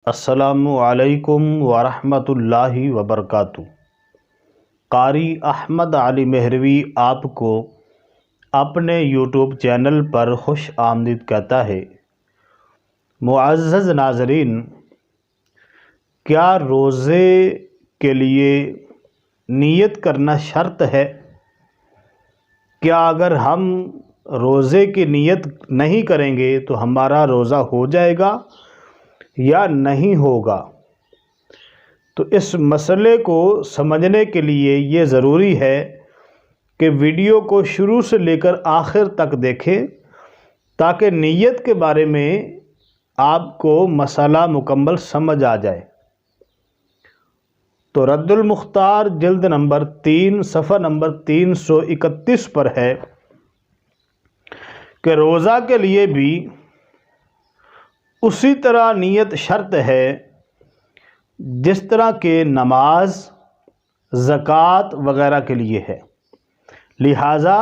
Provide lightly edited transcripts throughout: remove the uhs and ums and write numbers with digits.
السلام علیکم ورحمۃ اللہ وبرکاتہ۔ قاری احمد علی مہروی آپ کو اپنے یوٹیوب چینل پر خوش آمدید کہتا ہے۔ معزز ناظرین، کیا روزے کے لیے نیت کرنا شرط ہے؟ کیا اگر ہم روزے کی نیت نہیں کریں گے تو ہمارا روزہ ہو جائے گا یا نہیں ہوگا؟ تو اس مسئلے کو سمجھنے کے لیے یہ ضروری ہے کہ ویڈیو کو شروع سے لے کر آخر تک دیکھیں تاکہ نیت کے بارے میں آپ کو مسئلہ مکمل سمجھ آ جائے۔ تو رد المختار جلد نمبر 3 صفحہ نمبر 331 پر ہے کہ روزہ کے لیے بھی اسی طرح نیت شرط ہے جس طرح کہ نماز، زکوٰۃ وغیرہ کے لیے ہے۔ لہٰذا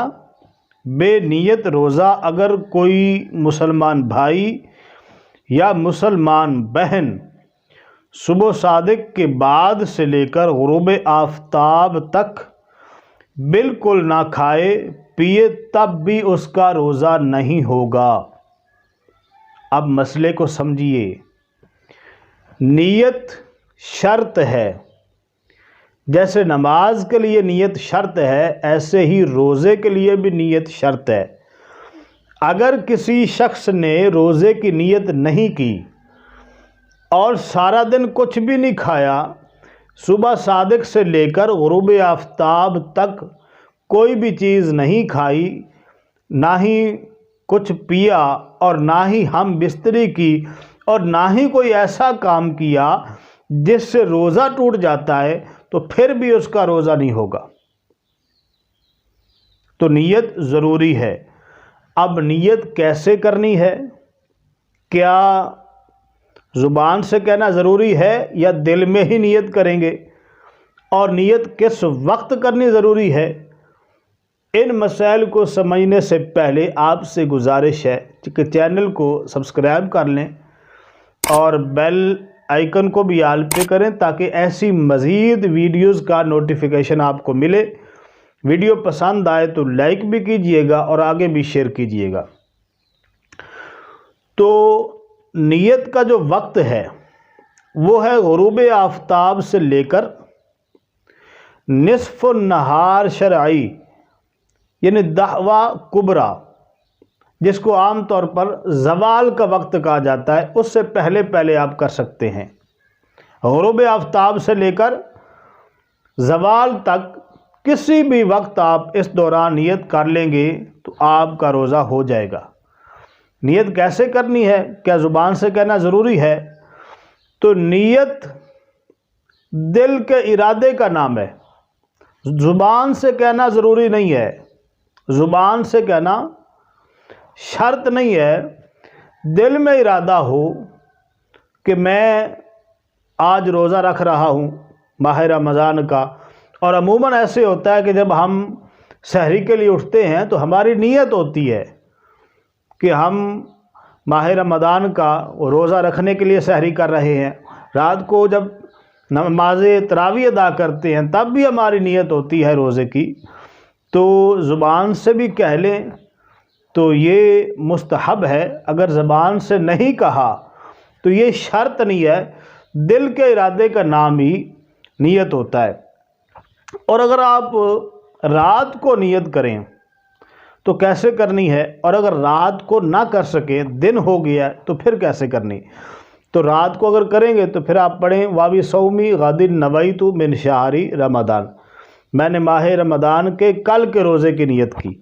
بے نیت روزہ اگر کوئی مسلمان بھائی یا مسلمان بہن صبح صادق کے بعد سے لے کر غروب آفتاب تک بالکل نہ کھائے پیے تب بھی اس کا روزہ نہیں ہوگا۔ اب مسئلے کو سمجھیے۔ نیت شرط ہے، جیسے نماز کے لیے نیت شرط ہے ایسے ہی روزے کے لیے بھی نیت شرط ہے۔ اگر کسی شخص نے روزے کی نیت نہیں کی اور سارا دن کچھ بھی نہیں کھایا، صبح صادق سے لے کر غروب آفتاب تک کوئی بھی چیز نہیں کھائی، نہ ہی کچھ پیا اور نہ ہی ہم بستری کی اور نہ ہی کوئی ایسا کام کیا جس سے روزہ ٹوٹ جاتا ہے، تو پھر بھی اس کا روزہ نہیں ہوگا۔ تو نیت ضروری ہے۔ اب نیت کیسے کرنی ہے؟ کیا زبان سے کہنا ضروری ہے یا دل میں ہی نیت کریں گے؟ اور نیت کس وقت کرنی ضروری ہے؟ ان مسائل کو سمجھنے سے پہلے آپ سے گزارش ہے کہ چینل کو سبسکرائب کر لیں اور بیل آئیکن کو بھی آل پہ کریں تاکہ ایسی مزید ویڈیوز کا نوٹیفیکیشن آپ کو ملے۔ ویڈیو پسند آئے تو لائک بھی کیجئے گا اور آگے بھی شیئر کیجئے گا۔ تو نیت کا جو وقت ہے وہ ہے غروب آفتاب سے لے کر نصف النہار شرعی، یعنی دعویٰ کبریٰ، جس کو عام طور پر زوال کا وقت کہا جاتا ہے، اس سے پہلے پہلے آپ کر سکتے ہیں۔ غروب آفتاب سے لے کر زوال تک کسی بھی وقت آپ اس دوران نیت کر لیں گے تو آپ کا روزہ ہو جائے گا۔ نیت کیسے کرنی ہے؟ کیا زبان سے کہنا ضروری ہے؟ تو نیت دل کے ارادے کا نام ہے، زبان سے کہنا ضروری نہیں ہے، زبان سے کہنا شرط نہیں ہے۔ دل میں ارادہ ہو کہ میں آج روزہ رکھ رہا ہوں ماہ رمضان کا، اور عموماً ایسے ہوتا ہے کہ جب ہم سحری کے لیے اٹھتے ہیں تو ہماری نیت ہوتی ہے کہ ہم ماہ رمضان کا روزہ رکھنے کے لیے سحری کر رہے ہیں۔ رات کو جب نماز تراویح ادا کرتے ہیں تب بھی ہماری نیت ہوتی ہے روزے کی۔ تو زبان سے بھی کہہ لیں تو یہ مستحب ہے، اگر زبان سے نہیں کہا تو یہ شرط نہیں ہے، دل کے ارادے کا نام ہی نیت ہوتا ہے۔ اور اگر آپ رات کو نیت کریں تو کیسے کرنی ہے؟ اور اگر رات کو نہ کر سکیں، دن ہو گیا تو پھر کیسے کرنی؟ تو رات کو اگر کریں گے تو پھر آپ پڑھیں واوی سومی غد نویت من شہری رمضان، میں نے ماہ رمضان کے کل کے روزے کی نیت کی۔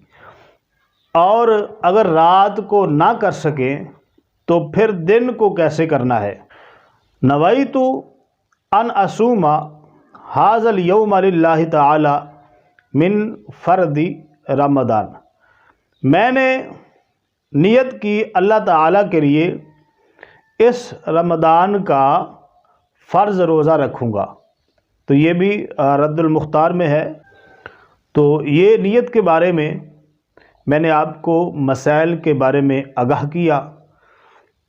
اور اگر رات کو نہ کر سکیں تو پھر دن کو کیسے کرنا ہے؟ نویت ان اصوم ھذا الیوم للہ تعالی من فرض رمضان، میں نے نیت کی اللہ تعالیٰ کے لیے اس رمضان کا فرض روزہ رکھوں گا۔ تو یہ بھی رد المختار میں ہے۔ تو یہ نیت کے بارے میں نے آپ کو مسائل کے بارے میں آگاہ کیا۔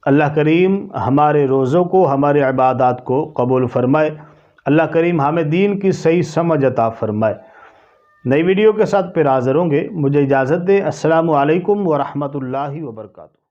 اللہ کریم ہمارے روزوں کو، ہمارے عبادات کو قبول فرمائے۔ اللہ کریم ہمیں دین کی صحیح سمجھ عطا فرمائے۔ نئی ویڈیو کے ساتھ پھر حاضر ہوں گے، مجھے اجازت دیں۔ السلام علیکم ورحمۃ اللہ وبرکاتہ۔